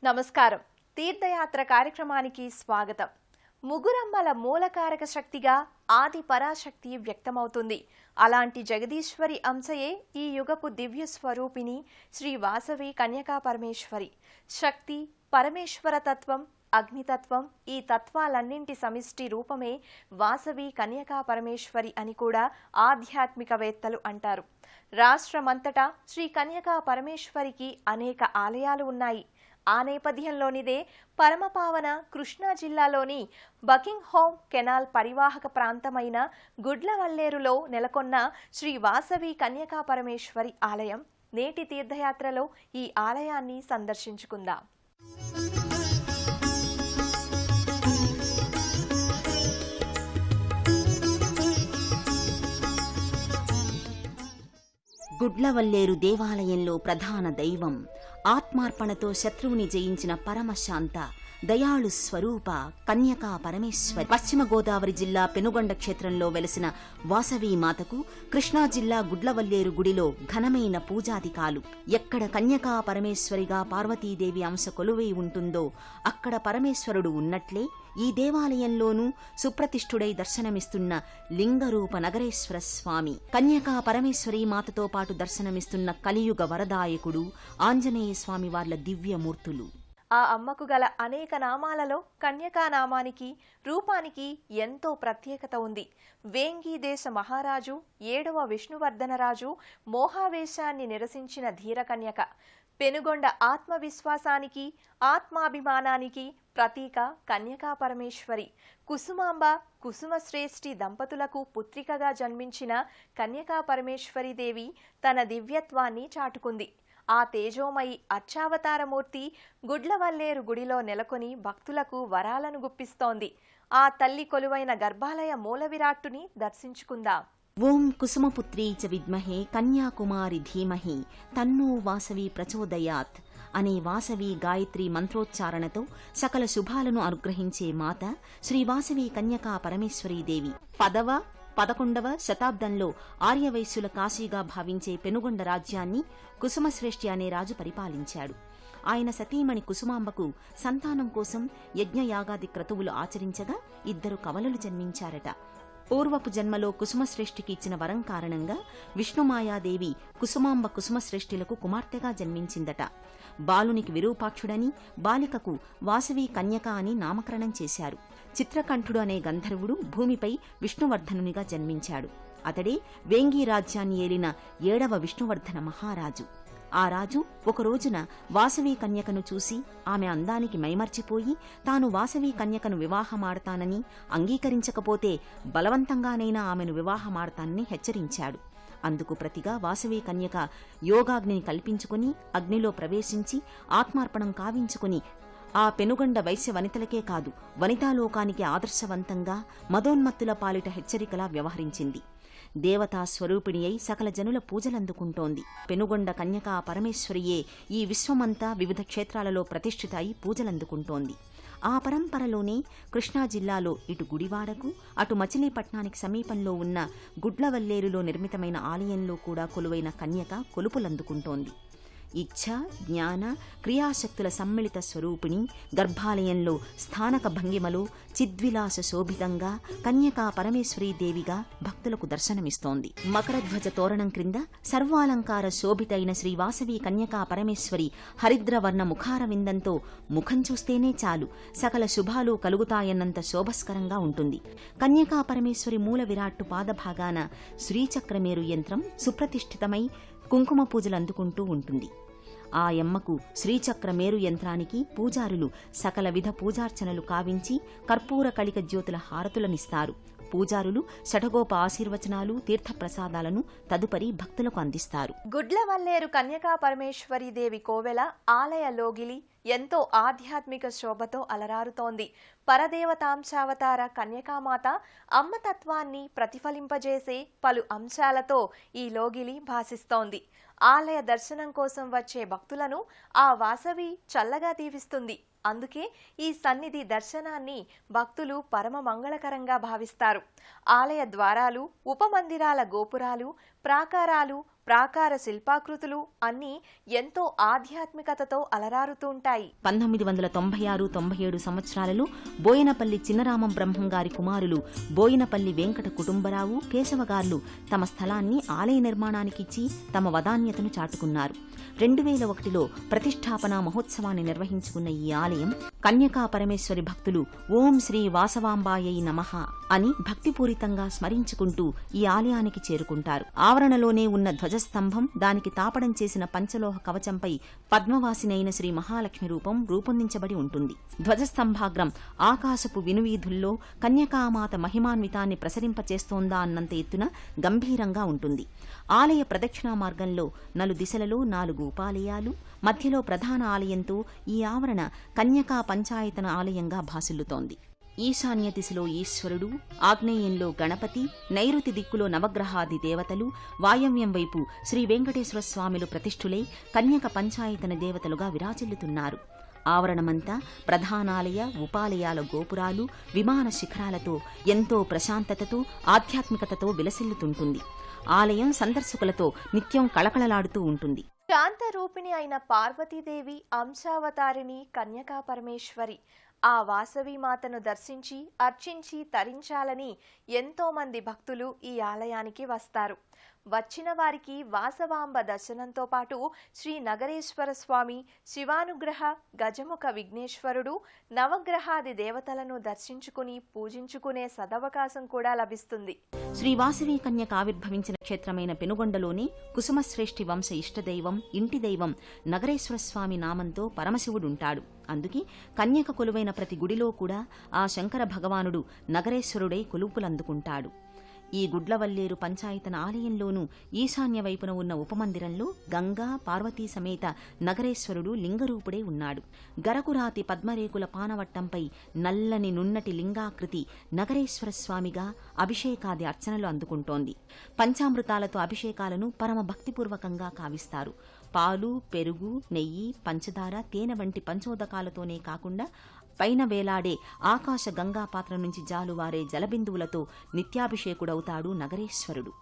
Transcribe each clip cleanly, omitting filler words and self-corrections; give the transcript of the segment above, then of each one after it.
నమస్కారం. తీర్థయాత్ర కార్యక్రమానికి స్వాగతం. ముగురమ్మల మూలకారక శక్తిగా ఆది పరాశక్తి వ్యక్తమవుతుంది. అలాంటి జగదీశ్వరి అంశయే ఈ యుగపు దివ్య స్వరూపిణి శ్రీ వాసవి కన్యకా పరమేశ్వరి. శక్తి, పరమేశ్వర తత్వం, అగ్నితత్వం, ఈ తత్వాలన్నింటి సమిష్టి రూపమే వాసవి కన్యకా పరమేశ్వరి అని కూడా ఆధ్యాత్మికవేత్తలు అంటారు. రాష్ట్రమంతటా శ్రీ కన్యకా పరమేశ్వరికి అనేక ఆలయాలు ఉన్నాయి. ఆ నేపథ్యంలోనిదే పరమపావన కృష్ణా జిల్లాలోని బకింగ్హామ్ కెనాల్ పరివాహక ప్రాంతమైన గుడ్లవల్లేరులో నెలకొన్న శ్రీ వాసవి కన్యకా పరమేశ్వరి ఆలయం. నేటి తీర్థయాత్రలో ఈ ఆలయాన్ని సందర్శించుకుందాం. గుడ్లవల్లేరు దేవాలయంలో ప్రధాన దైవం, ఆత్మార్పణతో శత్రువుని జయించిన పరమశాంత దయాళు స్వరూప కన్యకా పరమేశ్వరి. పశ్చిమ గోదావరి జిల్లా పెనుగొండ క్షేత్రంలో వెలసిన వాసవీ మాతకు కృష్ణా జిల్లా గుడ్లవల్లేరు గుడిలో ఘనమైన పూజాధికాలు. ఎక్కడ కన్యకా పరమేశ్వరిగా పార్వతీదేవి అంశ కొలువై ఉంటుందో అక్కడ పరమేశ్వరుడు ఉన్నట్లే ఈ దేవాలయంలోనూ సుప్రతిష్ఠుడై దర్శనమిస్తున్న లింగరూప నగరేశ్వర స్వామి, కన్యకా పరమేశ్వరి మాతతో పాటు దర్శనమిస్తున్న కలియుగ వరదాయకుడు ఆంజనేయ స్వామి వార్ల దివ్యమూర్తులు. ఆ అమ్మకు గల అనేక నామాలలో కన్యకా నామానికి, రూపానికి ఎంతో ప్రత్యేకత ఉంది. వేంగి దేశ మహారాజు 7వ విష్ణువర్ధనరాజు మోహావేశాన్ని నిరసించిన ధీరకన్యక. పెనుగొండ ఆత్మవిశ్వాసానికి, ఆత్మాభిమానానికి ప్రతీక కన్యకా పరమేశ్వరి. కుసుమాంబ, కుసుమశ్రేష్ఠి దంపతులకు పుత్రికగా జన్మించిన కన్యకా పరమేశ్వరీదేవి తన దివ్యత్వాన్ని చాటుకుంది. ఆ తేజోమయి అర్చావతారమూర్తి గుడ్లవల్లేరు గుడిలో నెలకొని భక్తులకు వరాలను గుప్పిస్తోంది. ఆ తల్లి కొలువైన గర్భాలయ మూల విరాట్టుని దర్శించుకుందాం. ఓం కుసుమపుత్రీ చ విద్మహే కన్యాకుమారి ధీమహి తన్నో వాసవి ప్రచోదయాత్ అనే వాసవి గాయత్రి మంత్రోచ్చారణతో సకల శుభాలను అనుగ్రహించే మాత శ్రీ వాసవి కన్యకా పరమేశ్వరీదేవి. 10వ శతాబ్దంలో ఆర్యవైశ్యుల కాశీగా భావించే పెనుగొండ రాజ్యాన్ని కుసుమశ్రేష్ఠి అనే రాజు పరిపాలించాడు. ఆయన సతీమణి కుసుమాంబకు సంతానం కోసం యజ్ఞయాగాది క్రతువులు ఆచరించగా 2 కవలలు జన్మించారట. పూర్వపు జన్మలో కుసుమశ్రేష్ఠికి ఇచ్చిన వరం కారణంగా విష్ణుమాయాదేవి కుసుమాంబ కుసుమశ్రేష్ఠులకు కుమార్తెగా జన్మించిందట. బాలునికి విరూపాక్షుడని, బాలికకు వాసవి కన్యక అని నామకరణం చేశారు. చిత్రకంఠుడు అనే గంధర్వుడు భూమిపై విష్ణువర్ధనునిగా జన్మించాడు. అతడే వేంగి రాజ్యాన్ని ఏలిన 7వ విష్ణువర్ధన మహారాజు. ఆ రాజు ఒక రోజున వాసవి కన్యకను చూసి ఆమె అందానికి మైమర్చిపోయి తాను వాసవి కన్యకను వివాహమాడతానని, అంగీకరించకపోతే బలవంతంగానైనా ఆమెను వివాహమాడతానని హెచ్చరించాడు. అందుకు ప్రతిగా వాసవి కన్యక యోగాగ్నిని కల్పించుకుని అగ్నిలో ప్రవేశించి ఆత్మార్పణం కావించుకుని ఆ పెనుగొండ వైశ్య వనితలకే కాదు వనితాలోకానికి ఆదర్శవంతంగా మదోన్మత్తుల పాలిట హెచ్చరికలా వ్యవహరించింది. దేవతా స్వరూపిణి అయి సకల జనుల పూజలందుకుంటోంది. పెనుగొండ కన్యకా పరమేశ్వరియే ఈ విశ్వమంతా వివిధ క్షేత్రాలలో ప్రతిష్ఠిత అయి పూజలందుకుంటోంది. ఆ పరంపరలోనే కృష్ణా జిల్లాలో ఇటు గుడివాడకు, అటు మచిలీపట్నానికి సమీపంలో ఉన్న గుడ్లవల్లేరులో నిర్మితమైన ఆలయంలో కూడా కొలువైన కన్యక కొలుపులందుకుంటోంది. ఇచ్ఛ, జ్ఞాన, క్రియాశక్తుల సమ్మిళిత స్వరూపిణి గర్భాలయంలో స్థానక భంగిమలో చిద్విలాస శోభితంగా కన్యకా పరమేశ్వరీదేవిగా భక్తులకు దర్శనమిస్తోంది. మకరధ్వజ తోరణం క్రింద సర్వాలంకార శోభితైన శ్రీ వాసవి కన్యకా పరమేశ్వరి హరిద్రవర్ణ ముఖార విందంతో ముఖం చూస్తేనే చాలు సకల శుభాలు కలుగుతాయన్నంత శోభస్కరంగా ఉంటుంది. కన్యకా పరమేశ్వరి మూల విరాట్టు పాదభాగాన శ్రీచక్రమేరు యంత్రం సుప్రతిష్ఠితమై కుంకుమ పూజలు అందుకుంటూ ఉంటుంది. ఆ యమ్మకు శ్రీచక్రమేరు యంత్రానికి పూజారులు సకల విధ పూజార్చనలు కావించి కర్పూర కళిక జ్యోతుల హారతులనిస్తారు. పూజారులు షఠగోప ఆశీర్వచనాలు, తీర్థప్రసాదాలను తదుపరి భక్తులకు అందిస్తారు. గుడ్లవల్లేరు కన్యకా పరమేశ్వరీదేవి కోవెల ఆలయ లోగిలి ఎంతో ఆధ్యాత్మిక శోభతో అలరారుతోంది. పరదేవతాంశావతార కన్యకామాత అమ్మతత్వాన్ని ప్రతిఫలింపజేసే పలు అంశాలతో ఈ లోగిలి భాసిస్తోంది. ఆలయ దర్శనం కోసం వచ్చే భక్తులను ఆ వాసవి చల్లగా దీవిస్తుంది. అందుకే ఈ సన్నిధి దర్శనాన్ని భక్తులు పరమ మంగళకరంగా భావిస్తారు. ఆలయ ద్వారాలు, ఉపమందిరాల గోపురాలు, ప్రాకారాలు, ప్రాకార శిల్పాకృతులు అన్నీ ఎంతో ఆధ్యాత్మికతతో అలరారుతుంటాయి. 1996-97 సంవత్సరాలలో బోయనపల్లి చిన్నరామం బ్రహ్మం గారి కుమారులు బోయినపల్లి వెంకట కుటుంబరావు, కేశవగార్లు తమ స్థలాన్ని ఆలయ నిర్మాణానికిచ్చి తమ వదాన్యతను చాటుకున్నారు. 2001లో ప్రతిష్టాపనా మహోత్సవాన్ని నిర్వహించుకున్న ఈ ఆలయం కన్యకా పరమేశ్వరి భక్తులు ఓం శ్రీ వాసవాంబాయై నమః అని భక్తిపూరితంగా స్మరించుకుంటూ ఈ ఆలయానికి చేరుకుంటారు. ఆవరణలోనే ఉన్న ధ్వజస్తంభం, దానికి తాపడం చేసిన పంచలోహ కవచంపై పద్మవాసినైన శ్రీ మహాలక్ష్మి రూపం రూపొందించబడి ఉంటుంది. ధ్వజస్తంభాగ్రం ఆకాశపు వినువీధుల్లో కన్యకామాత మహిమాన్వితాన్ని ప్రసరింపచేస్తోందా అన్నంత ఎత్తున గంభీరంగా ఉంటుంది. ఆలయ ప్రదక్షిణా మార్గంలో నలుదిశలలో 4 ఉపాలయాలు, మధ్యలో ప్రధాన ఆలయంతో ఈ ఆవరణ కన్యకా పంచాయతన ఆలయంగా భాసిల్లుతోంది. ఈశాన్య దిశలో ఈశ్వరుడు, ఆగ్నేయంలో గణపతి, నైరుతి దిక్కులో నవగ్రహాది దేవతలు, వాయవ్యం వైపు శ్రీ వెంకటేశ్వర స్వామిలు ప్రతిష్ఠులై కన్యక పంచాయతన దేవతలుగా విరాజిల్లుతున్నారు. ఆవరణమంతా ప్రధానాలయ, ఉపాలయాల గోపురాలు, విమాన శిఖరాలతో ఎంతో ప్రశాంతతతో, ఆధ్యాత్మికతతో విలసిల్లుతుంటుంది. ఆలయం సందర్శకులతో నిత్యం కళకళలాడుతూ ఉంటుంది. శాంతరూపిణి అయిన పార్వతీదేవి అంశావతారిణి కన్యకా పరమేశ్వరి. ఆ వాసవి మాతను దర్శించి అర్చించి తరించాలని ఎంతో మంది భక్తులు ఈ ఆలయానికి వస్తారు. వచ్చిన వారికి వాసవాంబ దర్శనంతో పాటు శ్రీ నగరేశ్వర స్వామి, శివానుగ్రహ, గజముఖ విఘ్నేశ్వరుడు, నవగ్రహాది దేవతలను దర్శించుకుని పూజించుకునే సదవకాశం కూడా లభిస్తుంది. శ్రీ వాసవి కన్యక ఆవిర్భవించిన క్షేత్రమైన పెనుగొండలోని కుసుమశ్రేష్ఠి వంశ ఇష్టదైవం, ఇంటి దైవం నగరేశ్వర స్వామి నామంతో పరమశివుడుంటాడు. అందుకే కన్యక కొలువైన ప్రతి గుడిలో కూడా ఆ శంకర భగవానుడు నగరేశ్వరుడై కొలుపులందుకుంటాడు. ఈ గుడ్లవల్లేరు పంచాయతన ఆలయంలోనూ ఈశాన్య వైపున ఉన్న ఉపమందిరంలో గంగా, పార్వతీ సమేత నగరేశ్వరుడు లింగరూపుడే ఉన్నాడు. గరకురాతి పద్మరేకుల పానవట్టంపై నల్లని నున్నటి లింగాకృతి నగరేశ్వర స్వామిగా అభిషేకాది అర్చనలు అందుకుంటోంది. పంచామృతాలతో అభిషేకాలను పరమ భక్తిపూర్వకంగా కావిస్తారు. పాలు, పెరుగు, నెయ్యి, పంచదార, తేనె వంటి పంచోదకాలతోనే కాకుండా పైన వేలాడే ఆకాశ గంగా పాత్ర నుంచి జాలువారే జలబిందువులతో నిత్యాభిషేకుడవుతాడు నగరేశ్వరుడు.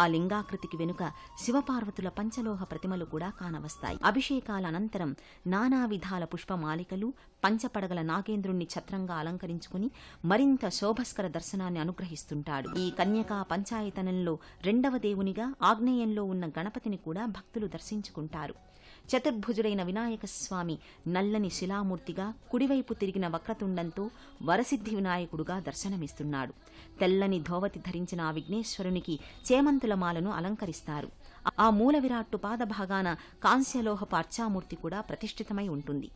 ఆ లింగాకృతికి వెనుక శివపార్వతుల పంచలోహ ప్రతిమలు కూడా కానవస్తాయి. అభిషేకాల అనంతరం నానా విధాల పుష్పమాలికలు, పంచపడగల నాగేంద్రుణ్ణి ఛత్రంగా అలంకరించుకుని మరింత శోభస్కర దర్శనాన్ని అనుగ్రహిస్తుంటాడు. ఈ కన్యకా పంచాయతనంలో 2వ దేవునిగా ఆగ్నేయంలో ఉన్న గణపతిని కూడా భక్తులు దర్శించుకుంటారు. చతుర్భుజుడైన వినాయక స్వామి నల్లని శిలామూర్తిగా, కుడివైపు తిరిగిన వక్రతుండంతో వరసిద్ధి వినాయకుడుగా దర్శనమిస్తున్నాడు. తెల్లని ధోవతి ధరించిన ఆ విఘ్నేశ్వరునికి చేమంతుల మాలను అలంకరిస్తారు. ఆ మూల విరాట్టు పాదభాగాన కాంస్యలోహపు అర్చామూర్తి కూడా ప్రతిష్ఠితమై ఉంటుంది.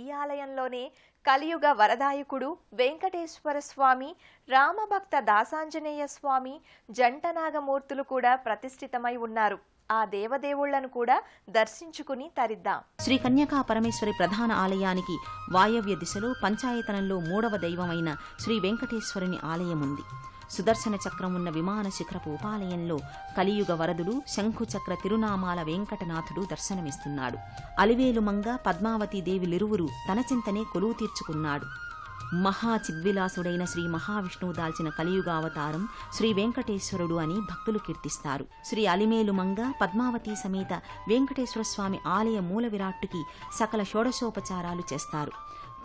ఈ ఆలయంలోనే కలియుగ వరదాయకుడు వెంకటేశ్వర స్వామి, రామభక్త దాసాంజనేయ స్వామి, జంటనాగమూర్తులు కూడా ప్రతిష్ఠితమై ఉన్నారు. ఆ దేవదేవుళ్లను కూడా దర్శించుకుని తరిద్దాం. శ్రీ కన్యకా పరమేశ్వరి ప్రధాన ఆలయానికి వాయవ్య దిశలో పంచాయతనంలో 3వ దైవమైన శ్రీ వెంకటేశ్వరుని ఆలయముంది. సుదర్శన చక్రం ఉన్న విమాన శిఖరపు ఉపాలయంలో కలియుగ వరదుడు శంఖుచక్ర తిరునామాల వెంకటనాథుడు దర్శనమిస్తున్నాడు. అలివేలుమంగ, పద్మావతీదేవిలిరువురు తన చింతనే కొలువు తీర్చుకున్నాడు. మహాచిద్విలాసుడైన శ్రీ మహావిష్ణువు దాల్చిన కలియుగావతారం శ్రీ వెంకటేశ్వరుడు అని భక్తులు కీర్తిస్తారు. శ్రీ అలిమేలుమంగ, పద్మావతి సమేత వెంకటేశ్వర స్వామి ఆలయ మూల విరాట్టుకి సకల షోడశోపచారాలు చేస్తారు.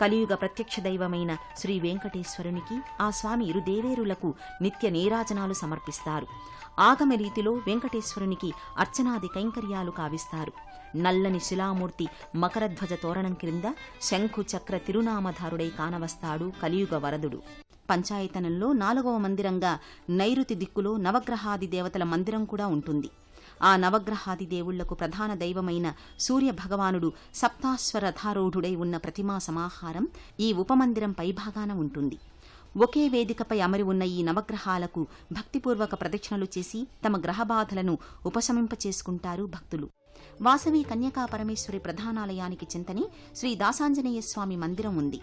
కలియుగ ప్రత్యక్ష దైవమైన శ్రీ వెంకటేశ్వరునికి ఆ స్వామి ఇరుదేవేరులకు నిత్య నీరాజనాలు సమర్పిస్తారు. ఆగమ రీతిలో వెంకటేశ్వరునికి అర్చనాది కైంకర్యాలు కావిస్తారు. నల్లని శిలామూర్తి మకరధ్వజ తోరణం క్రింద శంఖు చక్ర తిరునామధారుడై కానవస్తాడు కలియుగ వరదుడు. పంచాయతనంలో 4వ మందిరంగా నైరుతి దిక్కులో నవగ్రహాది దేవతల మందిరం కూడా ఉంటుంది. ఆ నవగ్రహాది దేవుళ్లకు ప్రధాన దైవమైన సూర్య భగవానుడు సప్తాశ్వరథారూఢుడై ఉన్న ప్రతిమా సమాహారం ఈ ఉపమందిరం పైభాగాన ఉంటుంది. ఒకే వేదికపై అమరి ఉన్న ఈ నవగ్రహాలకు భక్తిపూర్వక ప్రదక్షిణలు చేసి తమ గ్రహబాధలను ఉపశమింపచేసుకుంటారు భక్తులు. వాసవి కన్యకా పరమేశ్వరి ప్రధానాలయానికి చింతని శ్రీ దాసాంజనేయ స్వామి మందిరం ఉంది.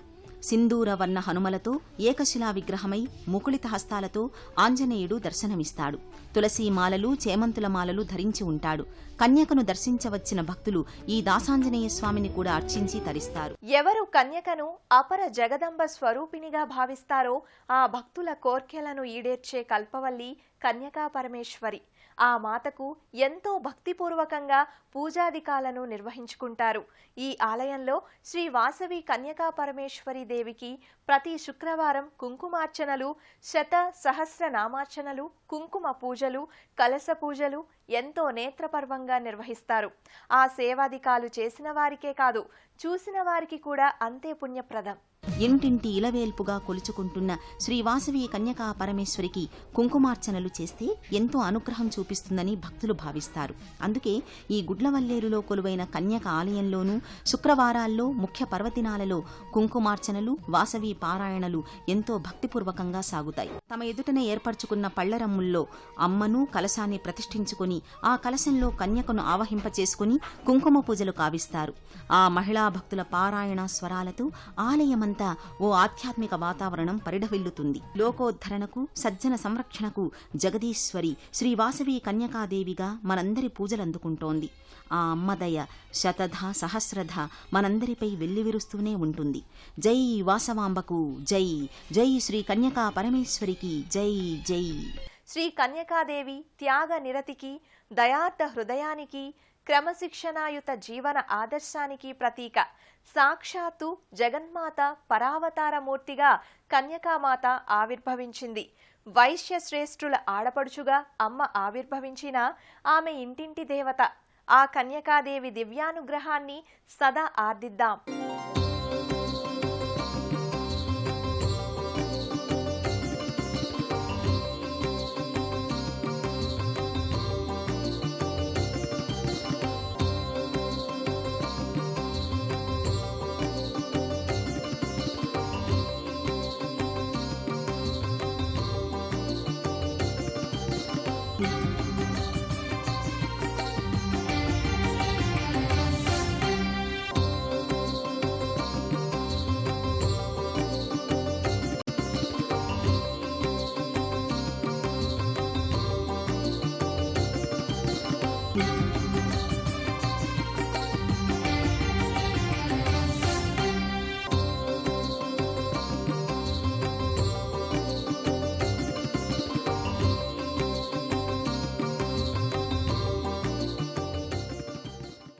సింధూర వర్ణ హనుమలతో ఏకశిలా విగ్రహమై ముకుళిత హస్తాలతో ఆంజనేయుడు దర్శనమిస్తాడు. తులసీమాలలు, చేమంతుల మాలలు ధరించి ఉంటాడు. కన్యకను దర్శించవచ్చిన భక్తులు ఈ దాసాంజనేయ స్వామిని కూడా అర్చించి తరిస్తారు. ఎవరు కన్యకను అపర జగదంబ స్వరూపిణిగా భావిస్తారో ఆ భక్తుల కోర్కెలను ఈడేర్చే కల్పవల్లి కన్యకా పరమేశ్వరి. ఆ మాతకు ఎంతో భక్తిపూర్వకంగా పూజాధికాలను నిర్వహించుకుంటారు. ఈ ఆలయంలో శ్రీ వాసవి కన్యకా పరమేశ్వరి దేవికి ప్రతి శుక్రవారం కుంకుమార్చనలు, శత సహస్ర నామార్చనలు, కుంకుమ పూజలు, కలశ పూజలు ఎంతో నేత్రపర్వంగా నిర్వహిస్తారు. ఆ సేవాధికాలు చేసిన వారికే కాదు, చూసిన వారికి కూడా అంతే పుణ్యప్రదం. ఇంటింటి ఇలవేల్పుగా కొలుచుకుంటున్న శ్రీ వాసవి కన్యకా పరమేశ్వరికి కుంకుమార్చనలు చేస్తే ఎంతో అనుగ్రహం చూపిస్తుందని భక్తులు భావిస్తారు. అందుకే ఈ గుడ్లవల్లేరులో కొలువైన కన్యక ఆలయంలోనూ శుక్రవారాల్లో ముఖ్య పర్వదినాలలో కుంకుమార్చనలు, వాసవి పారాయణలు ఎంతో భక్తిపూర్వకంగా సాగుతాయి. తమ ఎదుటనే ఏర్పరచుకున్న పళ్లరమ్ముల్లో అమ్మను కలశాన్ని ప్రతిష్ఠించుకుని ఆ కలశంలో కన్యకను ఆవహింపచేసుకుని కుంకుమ పూజలు కావిస్తారు. ఆ మహిళా భక్తుల పారాయణ స్వరాలతో ఆలయమంతా ఓ ఆధ్యాత్మిక వాతావరణం పరిఢవిల్లుతుంది. లోకోద్ధరణకు, సజ్జన సంరక్షణకు జగదీశ్వరి శ్రీ వాసవి కన్యకాదేవిగా మనందరి పూజలందుకుంటోంది. ఆ అమ్మదయ శతధ సహస్రధ మనందరిపై వెల్లివిరుస్తూనే ఉంటుంది. జై వాసవాంబకు జై, జై శ్రీ కన్యకా పరమేశ్వరికి జై జై. శ్రీ కన్యకాదేవి త్యాగ నిరతికి, దయార్థ హృదయానికి, క్రమశిక్షణాయుత జీవన ఆదర్శానికి ప్రతీక. సాక్షాత్తు జగన్మాత పరావతారమూర్తిగా కన్యకామాత ఆవిర్భవించింది. వైశ్య శ్రేష్ఠుల ఆడపడుచుగా అమ్మ ఆవిర్భవించినా ఆమె ఇంటింటి దేవత. ఆ కన్యకాదేవి దివ్యానుగ్రహాన్ని సదా ఆర్దిద్దాం.